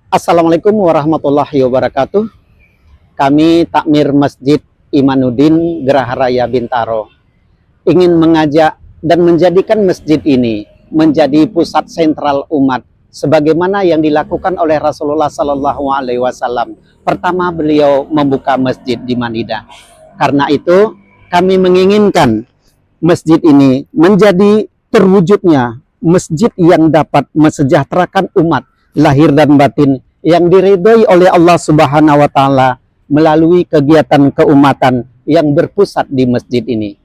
Assalamualaikum warahmatullahi wabarakatuh. Kami Takmir Masjid Imanuddin Geraha Raya Bintaro ingin mengajak dan menjadikan masjid ini menjadi pusat sentral umat sebagaimana yang dilakukan oleh Rasulullah Sallallahu Alaihi Wasallam. Pertama beliau membuka masjid di Madinah. Karena itu kami menginginkan masjid ini menjadi terwujudnya masjid yang dapat mesejahterakan umat lahir dan batin yang diridhoi oleh Allah Subhanahu wa taala melalui kegiatan keumatan yang berpusat di masjid ini.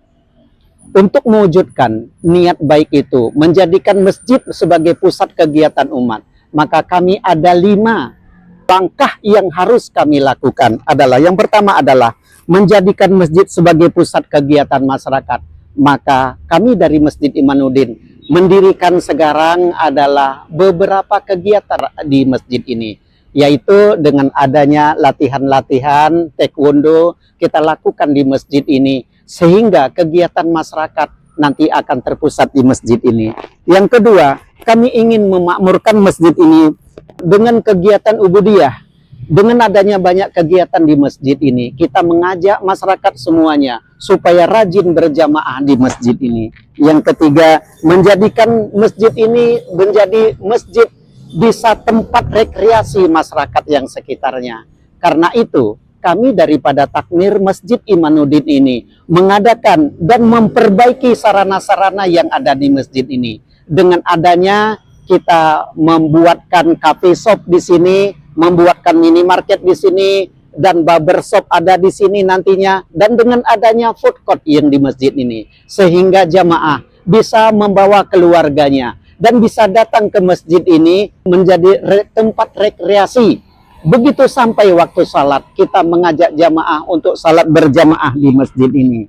Untuk mewujudkan niat baik itu, menjadikan masjid sebagai pusat kegiatan umat, maka kami ada 5 langkah yang harus kami lakukan. Yang pertama adalah menjadikan masjid sebagai pusat kegiatan masyarakat. Maka kami dari Masjid Imanuddin mendirikan sekarang adalah beberapa kegiatan di masjid ini, yaitu dengan adanya latihan-latihan taekwondo kita lakukan di masjid ini, sehingga kegiatan masyarakat nanti akan terpusat di masjid ini. Yang kedua, kami ingin memakmurkan masjid ini dengan kegiatan ubudiyah. Dengan adanya banyak kegiatan di masjid ini, kita mengajak masyarakat semuanya supaya rajin berjamaah di masjid ini. Yang ketiga, menjadikan masjid ini menjadi masjid bisa tempat rekreasi masyarakat yang sekitarnya. Karena itu, kami daripada Takmir Masjid Imanuddin ini mengadakan dan memperbaiki sarana-sarana yang ada di masjid ini. Dengan adanya kita membuatkan cafe shop di sini, membuatkan minimarket di sini, dan barbershop ada di sini nantinya, dan dengan adanya food court yang di masjid ini, sehingga jamaah bisa membawa keluarganya dan bisa datang ke masjid ini menjadi tempat rekreasi. Begitu sampai waktu salat, kita mengajak jamaah untuk salat berjamaah di masjid ini.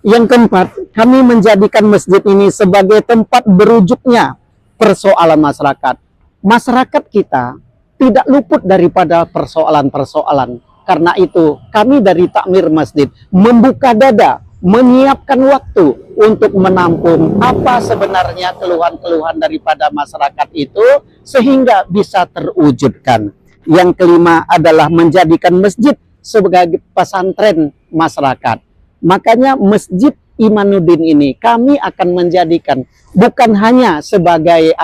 Yang keempat, kami menjadikan masjid ini sebagai tempat berujuknya persoalan masyarakat. Masyarakat kita tidak luput daripada persoalan-persoalan. Karena itu, kami dari Takmir Masjid membuka dada, menyiapkan waktu untuk menampung apa sebenarnya keluhan-keluhan daripada masyarakat itu, sehingga bisa terwujudkan. Yang kelima adalah menjadikan masjid sebagai pesantren masyarakat. Makanya Masjid Imanuddin ini kami akan menjadikan bukan hanya sebagai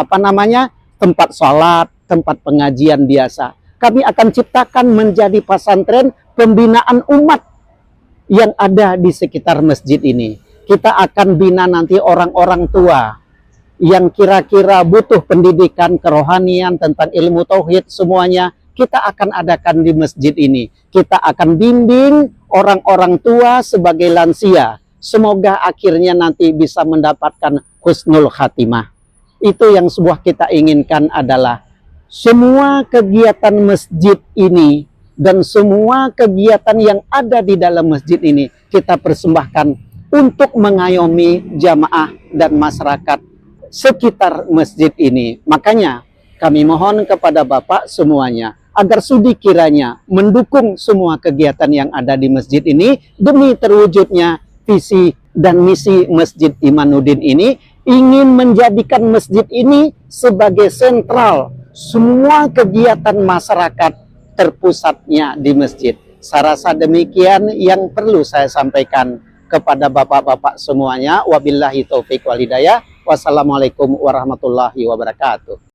tempat sholat, tempat pengajian biasa. Kami akan ciptakan menjadi pesantren pembinaan umat yang ada di sekitar masjid ini. Kita akan bina nanti orang-orang tua yang kira-kira butuh pendidikan kerohanian tentang ilmu tauhid semuanya. Kita akan adakan di masjid ini. Kita akan bimbing orang-orang tua sebagai lansia. Semoga akhirnya nanti bisa mendapatkan husnul khatimah. Itu yang sebuah kita inginkan adalah semua kegiatan masjid ini dan semua kegiatan yang ada di dalam masjid ini kita persembahkan untuk mengayomi jamaah dan masyarakat sekitar masjid ini. Makanya kami mohon kepada Bapak semuanya agar sudi kiranya mendukung semua kegiatan yang ada di masjid ini demi terwujudnya visi dan misi Masjid Imanuddin ini, ingin menjadikan masjid ini sebagai sentral semua kegiatan masyarakat terpusatnya di masjid. Saya rasa demikian yang perlu saya sampaikan kepada bapak-bapak semuanya. Wabillahi taufik wal hidayah. Wassalamualaikum warahmatullahi wabarakatuh.